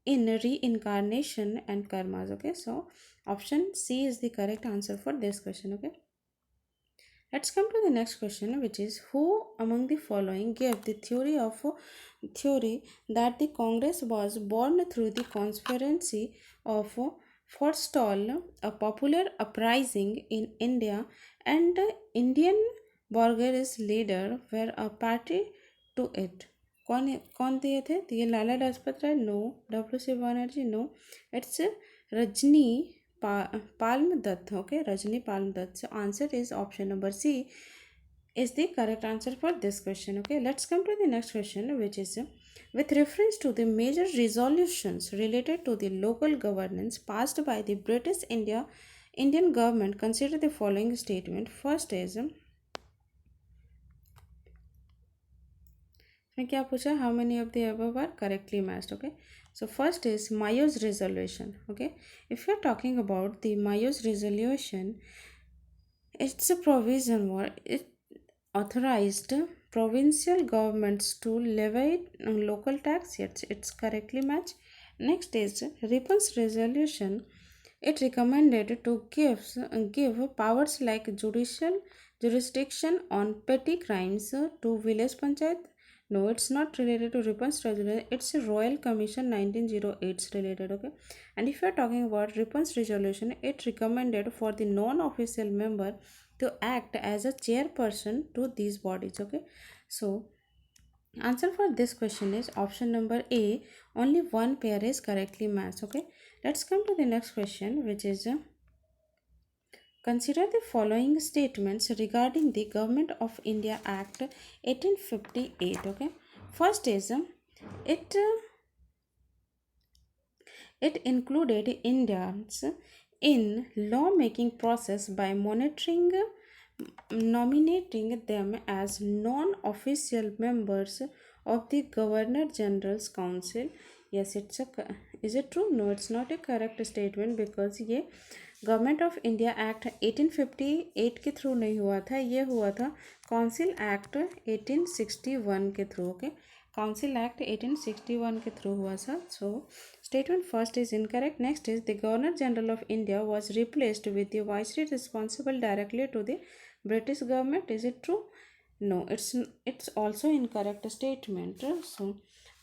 in reincarnation and karmas. Okay, so option C is the correct answer for this question. Okay, Let's come to the next question, which is who among the following gave the theory that the Congress was born through the conspiracy of forestall a popular uprising in India and Indian Borghese leader were a party to it. कौन कौन दिए थे? तो ये Lala Lajpat Rai, no. W.C. Banerjee, no. It's Rajani Palm Dutt. Okay, Rajni Palm Dutt. So answer is option number C is the correct answer for this question. Okay, let's come to the next question, which is with reference to the major resolutions related to the local governance passed by the Indian government, consider the following statement. First is क्या पूछा? How many of the above are correctly matched? Okay, so first is Mayo's resolution. Okay, if you're talking about the Mayo's resolution, it's a provision where it authorized provincial governments to levy local tax. Yes, it's correctly matched. Next is Rippon's resolution. It recommended to give powers like judicial jurisdiction on petty crimes to village panchayat. No, it's not related to Rippon's resolution. It's a Royal Commission 1908 related. Okay, and if you are talking about Rippon's resolution, it recommended for the non-official member to act as a chairperson to these bodies. Okay, so answer for this question is option number A. Only one pair is correctly matched. Okay, let's come to the next question, which is consider the following statements regarding the Government of India Act 1858. Okay, first is it it included Indians in lawmaking process by nominating them as non-official members of the Governor General's Council. Yes, is it true? No, it's not a correct statement because ये government of India act 1858 के through नहीं हुआ था, ये हुआ था council act 1861 के through. Okay, council act 1861 के थ्रू हुआ था. So statement first is incorrect. Next is the governor general of India was replaced with the viceroy responsible directly to the British government. Is it true? No, it's also incorrect statement. So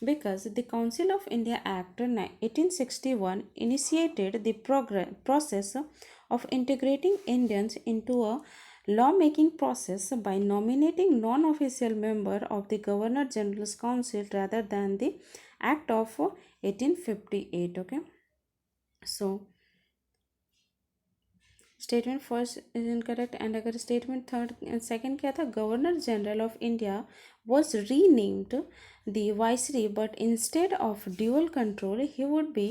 because the Council of India Act 1861 initiated the process of integrating Indians into a lawmaking process by nominating non-official member of the Governor General's Council rather than the Act of 1858. Okay, so statement first is incorrect. And अगर statement third second क्या था? Governor general of India was renamed the viceroy, but instead of dual control he would be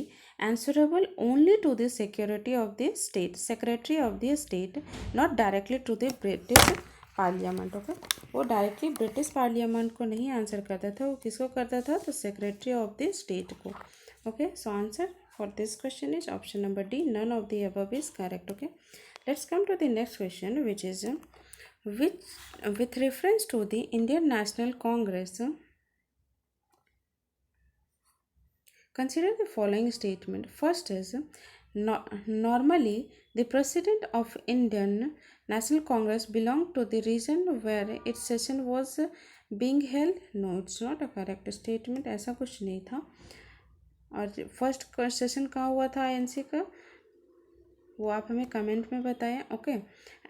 answerable only to the secretary of the state, not directly to the British parliament. Okay, वो directly British parliament को नहीं answer करता था, वो किसको करता था? तो सेक्रेटरी ऑफ द स्टेट को. Okay, so answer for this question is option number D. None of the above is correct. Okay, let's come to the next question, which is with reference to the Indian National Congress, consider the following statement. First is normally the president of Indian National Congress belonged to the region where its session was being held. No, it's not a correct statement. ऐसा कुछ नहीं था. और first session कहाँ हुआ था INC का, वो आप हमें कमेंट में बताएं. ओके,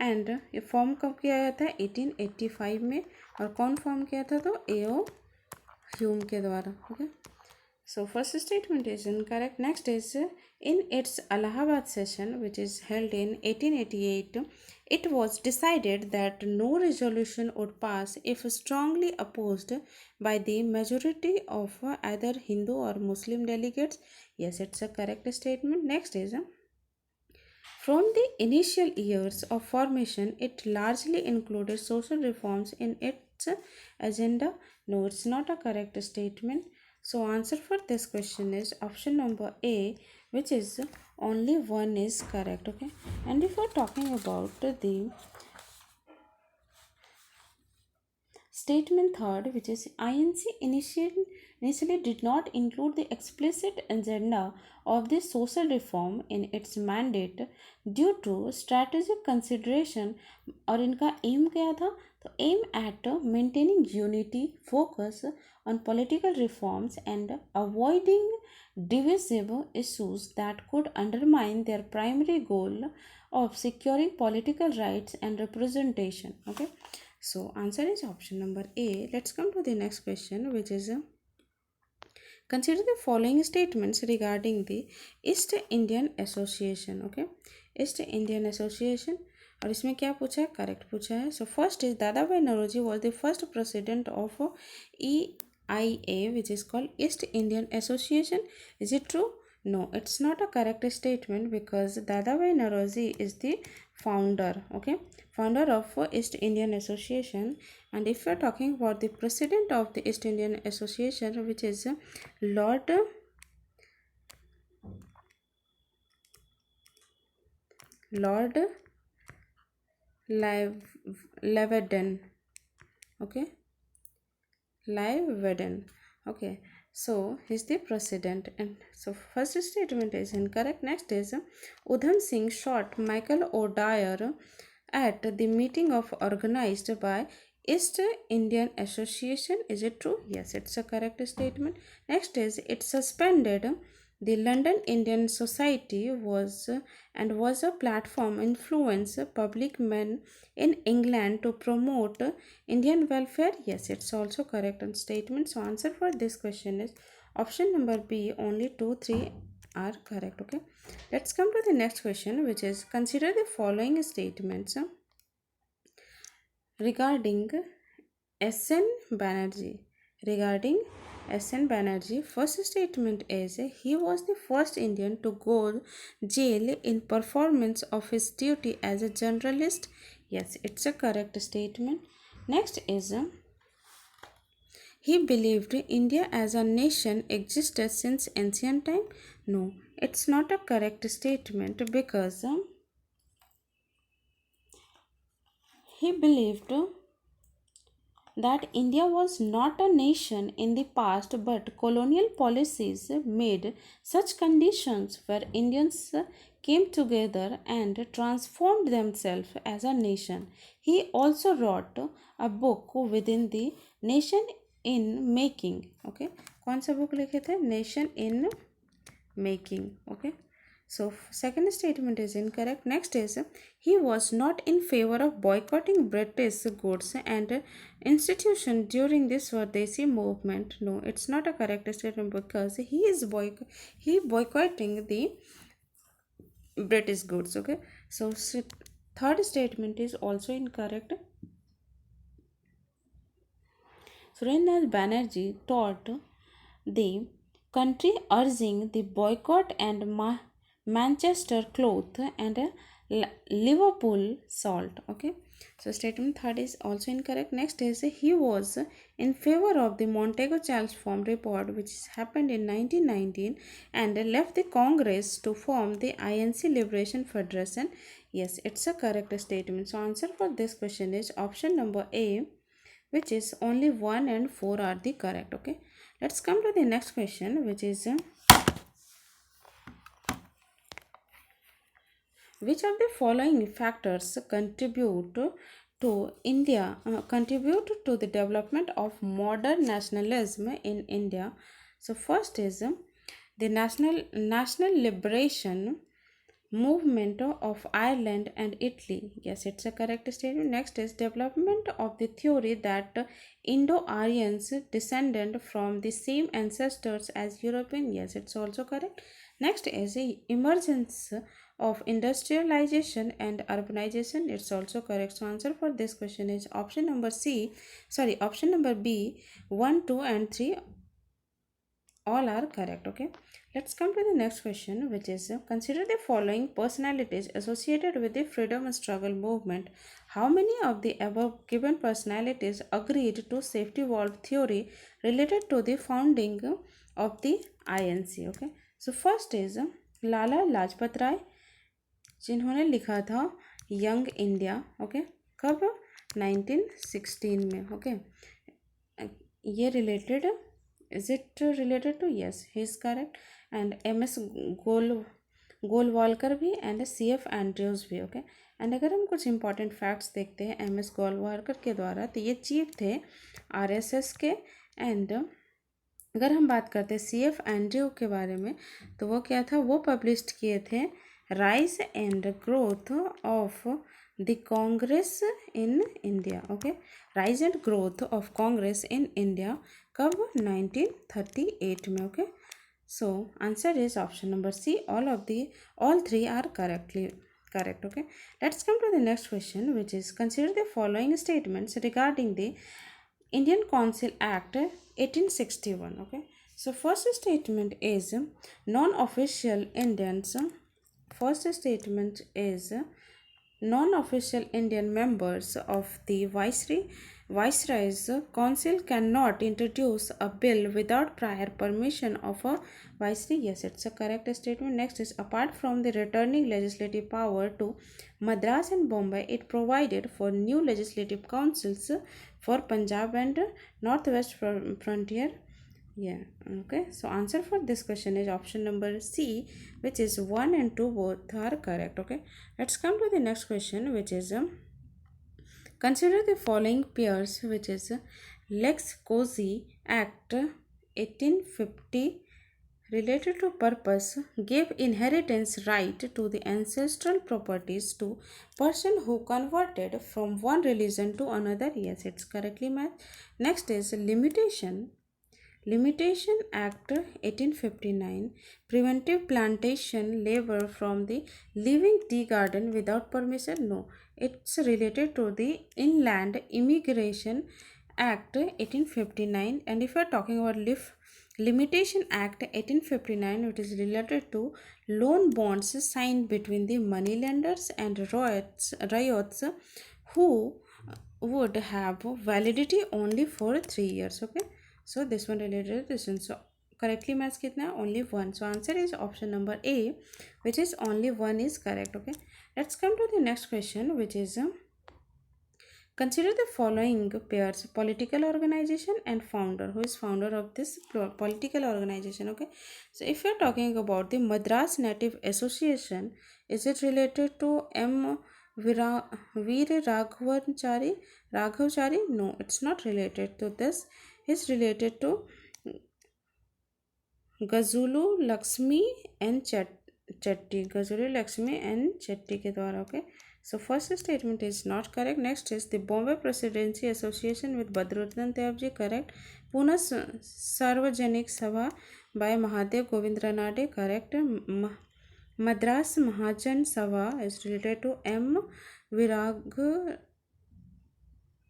एंड ये फॉर्म कब किया गया था? 1885 में. और कौन फॉर्म किया था? तो एओ ह्यूम के द्वारा. Okay, so first statement is incorrect. Next is in its Allahabad session, which is held in 1888, it was decided that no resolution would pass if strongly opposed by the majority of either Hindu or Muslim delegates. Yes, it's a correct statement. Next is from the initial years of formation, it largely included social reforms in its agenda. No, it's not a correct statement. So answer for this question is option number A, which is only one is correct. Okay, and if we're talking about the Statement third, which is INC initially did not include the explicit agenda of the social reform in its mandate due to strategic consideration. और इनका M क्या था? तो aim at maintaining unity, focus on political reforms and avoiding divisive issues that could undermine their primary goal of securing political rights and representation. Okay, so answer is option number A. Let's come to the next question, which is consider the following statements regarding the East Indian Association. Okay, East Indian Association, और इसमें क्या पूछा है? Correct पूछा है. So first is Dadabhai Naoroji was the first president of EIA, which is called East Indian Association. Is it true? No, it's not a correct statement because Dadabhai Naoroji is the founder, okay, founder of East Indian Association. And if you're talking about the president of the East Indian Association, which is Lord Leeuwarden, okay, Leeuwarden, okay, so he's the president. And so first statement is incorrect. Next is Udham Singh shot Michael O'Dwyer at the meeting of organized by East Indian Association. Is it true? Yes, it's a correct statement. Next is it suspended the London Indian Society was a platform influence public men in England to promote Indian welfare. Yes, it's also correct statement. So answer for this question is option number B. Only 2, 3 are correct. Okay, let's come to the next question, which is consider the following statements regarding S.N. Banerjee. Regarding S.N. Banerjee, first statement is he was the first Indian to go jail in performance of his duty as a journalist. Yes, it's a correct statement. Next is he believed India as a nation existed since ancient time. No, it's not a correct statement because he believed that India was not a nation in the past, but colonial policies made such conditions where Indians came together and transformed themselves as a nation. He also wrote a book within the Nation in Making. Okay, कौन सा book लिखे थे? Nation in Making. Okay, so second statement is incorrect. Next is he was not in favor of boycotting British goods and institution during this Swadeshi movement. No, it's not a correct statement because he boycotting the British goods. Okay, so third statement is also incorrect. Surendranath Banerjee taught the country urging the boycott and Manchester cloth and Liverpool salt. Okay, so statement third is also incorrect. Next is he was in favor of the Montego Chalfont report, which happened in 1919, and left the Congress to form the INC Liberation Federation. Yes, it's a correct statement. So answer for this question is option number A, which is only 1 and 4 are the correct. Okay, let's come to the next question, which is which of the following factors contribute to the development of modern nationalism in India? So first is the national liberation movement of Ireland and Italy. Yes, it's a correct statement. Next is development of the theory that Indo-Aryans descended from the same ancestors as European. Yes, it's also correct. Next is the emergence of industrialization and urbanization. It's also correct. So answer for this question is option number B. 1, 2 and 3 all are correct. Okay, let's come to the next question, which is consider the following personalities associated with the freedom struggle movement. How many of the above given personalities agreed to safety valve theory related to the founding of the INC? Okay, so first is लाला लाजपत राय, जिन्होंने लिखा था young India. Okay, कब? 1916 में. Okay, ये related, is it related to, yes he is correct. And M S Golwalkar भी and C F Andrews भी. Okay, and अगर हम कुछ इंपॉर्टेंट फैक्ट्स देखते हैं एम एस गोलवालकर के द्वारा, तो ये चीफ थे आरएसएस के. एंड अगर हम बात करते हैं सी एफ एंड्रयू के बारे में, तो वो क्या था, वो पब्लिश किए थे rise and growth of the Congress in India. Okay, rise and growth of Congress in India, कब, 1938 में. Okay, so answer is option number C. All three are correct. Okay, let's come to the next question, which is consider the following statements regarding the Indian Council Act 1861. Okay, so first statement is non-official Indians. First statement is non-official Indian members of the Viceroy's Council cannot introduce a bill without prior permission of a Viceroy. Yes, it's a correct statement. Next is apart from the returning legislative power to Madras and Bombay, it provided for new legislative councils for Punjab and Northwest Frontier. Yeah, okay, so answer for this question is option number C, which is 1 and 2 both are correct. Okay, let's come to the next question, which is consider the following pairs, which is Lex Cozy Act 1850 related to purpose gave inheritance right to the ancestral properties to person who converted from one religion to another. Yes, it's correctly matched. Next is Limitation Act 1859 preventive plantation labor from the living tea garden without permission. No, it's related to the Inland Immigration Act 1859. And if you are talking about Limitation Act 1859, it is related to loan bonds signed between the moneylenders and riots who would have validity only for 3 years. Okay, so this one related to this one. So correctly match kitna, only one. So answer is option number A, which is only one is correct. Okay, let's come to the next question, which is consider the following pairs: political organization and founder. Who is founder of this political organization? Okay, so if you are talking about the Madras Native Association, is it related to M. Veer Raghavachari? No, it's not related to this. It's related to Gazulu Lakshmi and Chetty. Gazulu Lakshmi and Chetty के द्वारा. Okay, so first statement is not correct. Next is the Bombay Presidency Association with Badruddin Tayabji, correct. Pune Sarvajanik Sabha by Mahadev Govind Ranade, correct. Madras Mahajan Sabha is related to M.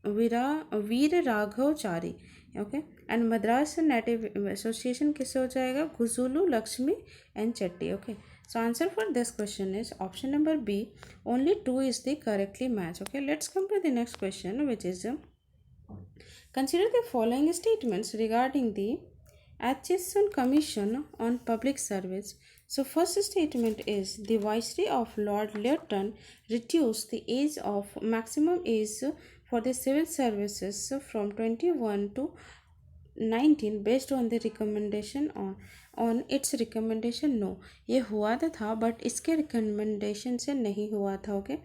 Veera Raghavachari. Okay, and Madras native association किससे हो जाएगा, Gajulu Lakshmi and Chetty. Okay, so answer for this question is option number B, only 2 is the correctly match. Okay, let's come to the next question, which is consider the following statements regarding the Atchison Commission on Public Service. So first statement is the Viceroy of Lord Lytton reduced the age of maximum age for the civil services from 21 to 19 based on the recommendation on its recommendation. No, ये हुआ था but इसके recommendation से नहीं हुआ था. Okay,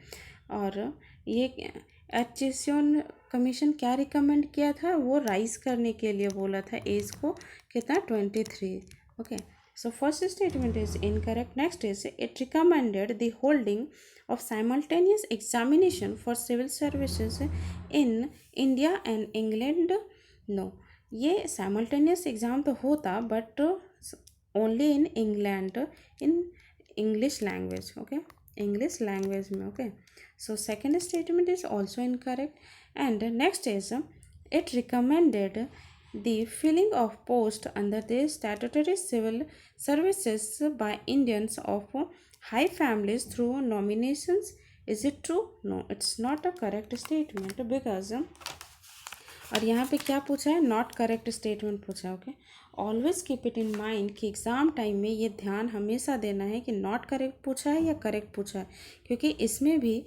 और ये एचेसियन कमीशन क्या रिकमेंड किया था, वो राइज करने के लिए बोला था एज को कितना, 23. Okay, so first statement is incorrect. Next is it recommended the holding of simultaneous examination for civil services in India and England. No, ये simultaneous exam तो होता but only in England in English language. Okay, English language में. Okay, so second statement is also incorrect. And next is it recommended the filling of post under the statutory civil services by Indians of high families through nominations. Is it true? No, it's not a correct statement because और यहाँ पे क्या पूछा है, not correct statement पूछा है. Okay, always keep it in mind कि exam time में ये ध्यान हमेशा देना है कि नॉट करेक्ट पूछा है या करेक्ट पूछा है, क्योंकि इसमें भी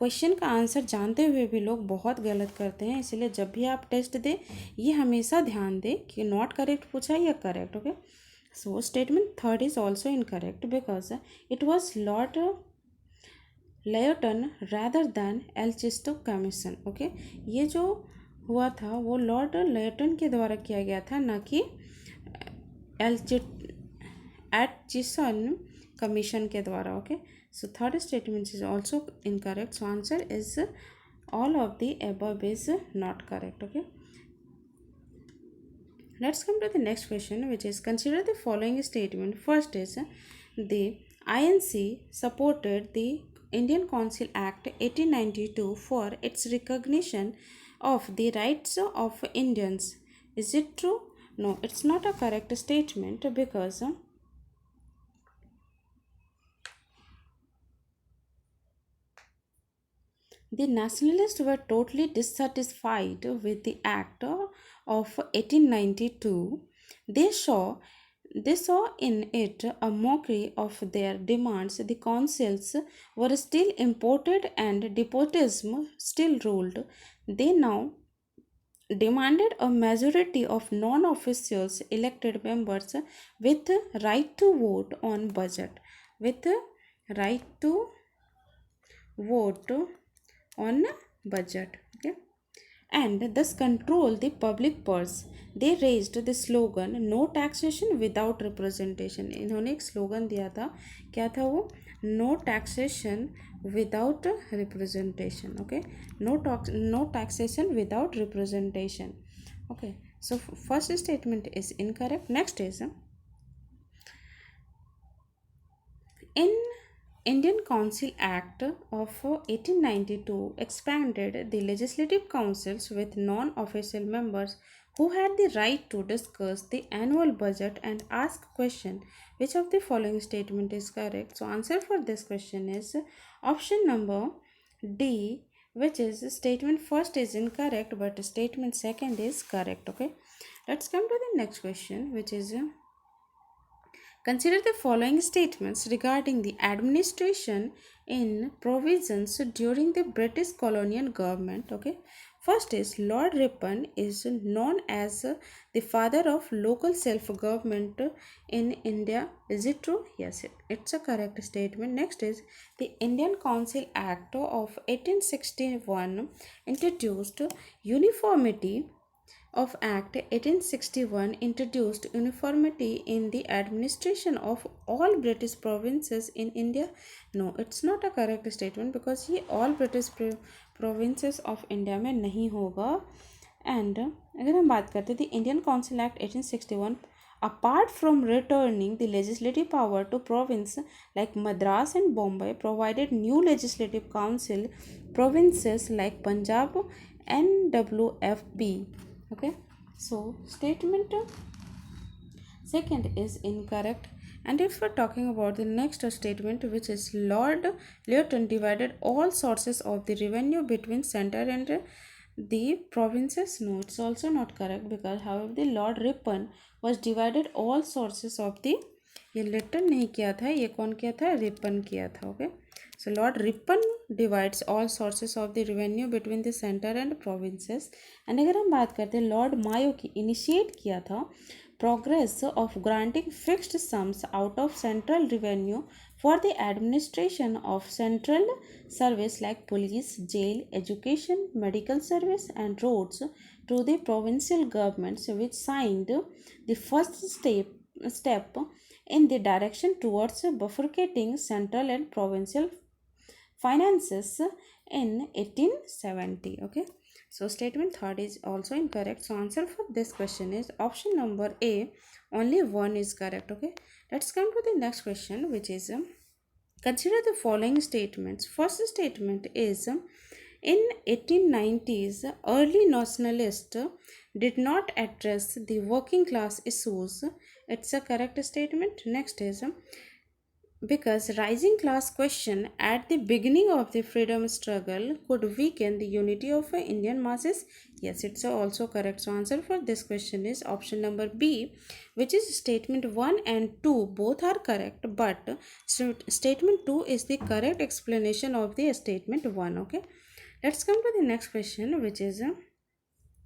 क्वेश्चन का आंसर जानते हुए भी लोग बहुत गलत करते हैं, इसलिए जब भी आप टेस्ट दें ये हमेशा ध्यान दें कि नॉट करेक्ट पूछा या correct. Okay, so statement third is also incorrect because it was lord Lytton rather than एल्चिस्टो कमीशन. ओके, ये जो हुआ था वो लॉर्ड लेयटन के द्वारा किया गया था, ना कि एटचिसन कमीशन के द्वारा. Okay, so third statement is also incorrect. So answer is all of the above is not correct. Okay, let's come to the next question, which is consider the following statement. First is the INC supported the Indian Council Act 1892 for its recognition of the rights of Indians. Is it true? No, it's not a correct statement because the nationalists were totally dissatisfied with the Act of 1892. They saw in it a mockery of their demands. The councils were still imported and despotism still ruled. They now demanded a majority of non-officials elected members with right to vote on budget. With right to vote on budget. Okay, and thus control the public purse. They raised the slogan no taxation without representation. इन्होंने एक slogan दिया था, क्या था वो? No taxation without representation. Okay, no taxation without representation. Okay, so first statement is incorrect. Next is in Indian Council Act of 1892 expanded the legislative councils with non-official members who had the right to discuss the annual budget and ask questions. Which of the following statement is correct? So answer for this question is option number D, which is statement first is incorrect but statement second is correct. Okay, let's come to the next question, which is consider the following statements regarding the administration in provisions during the British colonial government. Okay, first is Lord Ripon is known as the father of local self-government in India. Is it true? Yes, it's a correct statement. Next is the Indian Council Act of 1861 introduced uniformity of Act 1861 introduced uniformity in the administration of all British provinces in India. No, it's not a correct statement because ये all British provinces of India में नहीं होगा. And अगर हम बात करते थे Indian Council Act 1861, apart from returning the legislative power to province like Madras and Bombay, provided new legislative council provinces like Punjab and WFP. Okay, so statement second is incorrect. And if we're talking about the next statement, which is Lord Lytton divided all sources of the revenue between center and the provinces. No, it's also not correct because however the Lord Ripon was divided all sources of the, ये लिटन नहीं किया था, ये कौन किया था? Ripon किया था. Okay, so Lord Ripon divides all sources of the revenue between the centre and provinces. And अगर हम बात करते हैं लॉर्ड मायो की, इनिशिएट किया था progress of granting fixed sums out of central revenue for the administration of central service like police, jail, education, medical service and roads to the provincial governments, which signed the first step in the direction towards bifurcating central and provincial finances in 1870. Okay, so statement third is also incorrect. So answer for this question is option number A, only one is correct. Okay, let's come to the next question, which is consider the following statements. First statement is in 1890s early nationalists did not address the working class issues. It's a correct statement. Next is because rising class question at the beginning of the freedom struggle could weaken the unity of Indian masses. Yes, it's also correct. So answer for this question is option number B, which is statement 1 and 2 both are correct, but statement 2 is the correct explanation of the statement 1. Okay, let's come to the next question, which is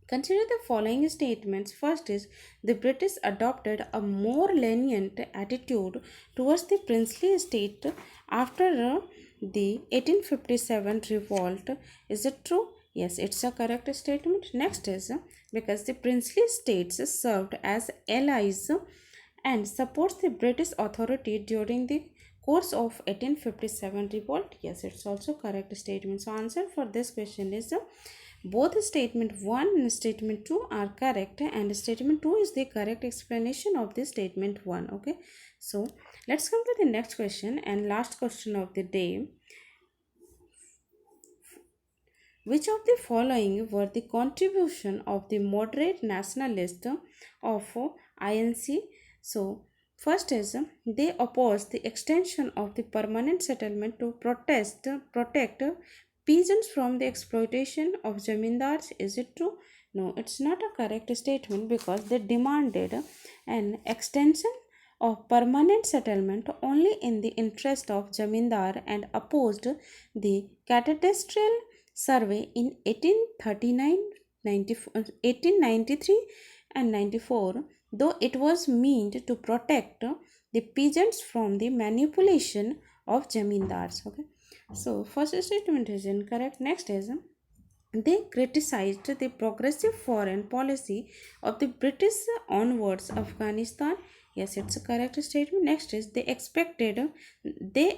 consider the following statements. First is the British adopted a more lenient attitude towards the princely state after the 1857 revolt. Is it true? Yes, it's a correct statement. Next is because the princely states served as allies and supports the British authority during the course of 1857 revolt. Yes, it's also correct statement. So answer for this question is both statement 1 and statement 2 are correct, and statement 2 is the correct explanation of the statement 1. Okay, so let's come to the next question and last question of the day. Which of the following were the contribution of the moderate nationalist of INC? So, first is they opposed the extension of the permanent settlement to protect peasants from the exploitation of zamindars. Is it true? No, it's not a correct statement because they demanded an extension of permanent settlement only in the interest of zamindar and opposed the cadastral survey in 1839, 1893 and 94, though it was meant to protect the peasants from the manipulation of zamindars. Okay, so first statement is incorrect. Next is they criticized the progressive foreign policy of the British onwards Afghanistan. Yes, it's a correct statement. Next is they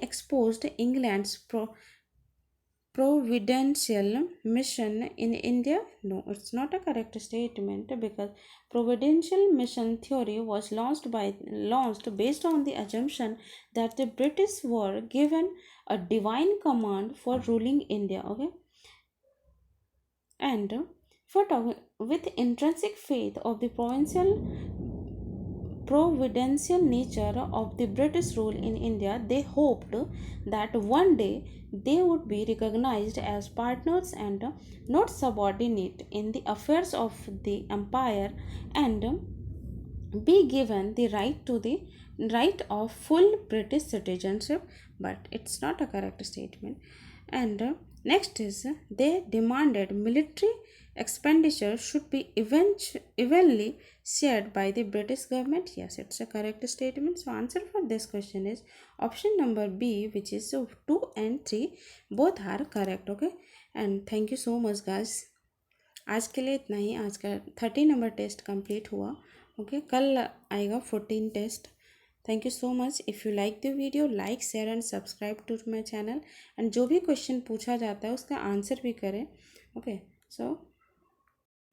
exposed England's providential mission in India. No, it's not a correct statement because providential mission theory was launched based on the assumption that the British were given a divine command for ruling India. Okay, and for talking with intrinsic faith of the providential nature of the British rule in India, they hoped that one day they would be recognized as partners and not subordinate in the affairs of the empire, and be given the right of full British citizenship. But it's not a correct statement. And next is they demanded military expenditure should be evenly shared by the British government. Yes, it's a correct statement. So answer for this question is option number B, which is 2 and 3 both are correct. Okay, and thank you so much guys. आज के लिए इतना ही. आज का 30 number test complete हुआ. Okay, कल आएगा 14 test. Thank you so much. If you like the video, like share and subscribe to my channel. And जो भी क्वेश्चन पूछा जाता है उसका आंसर भी करें. ओके, सो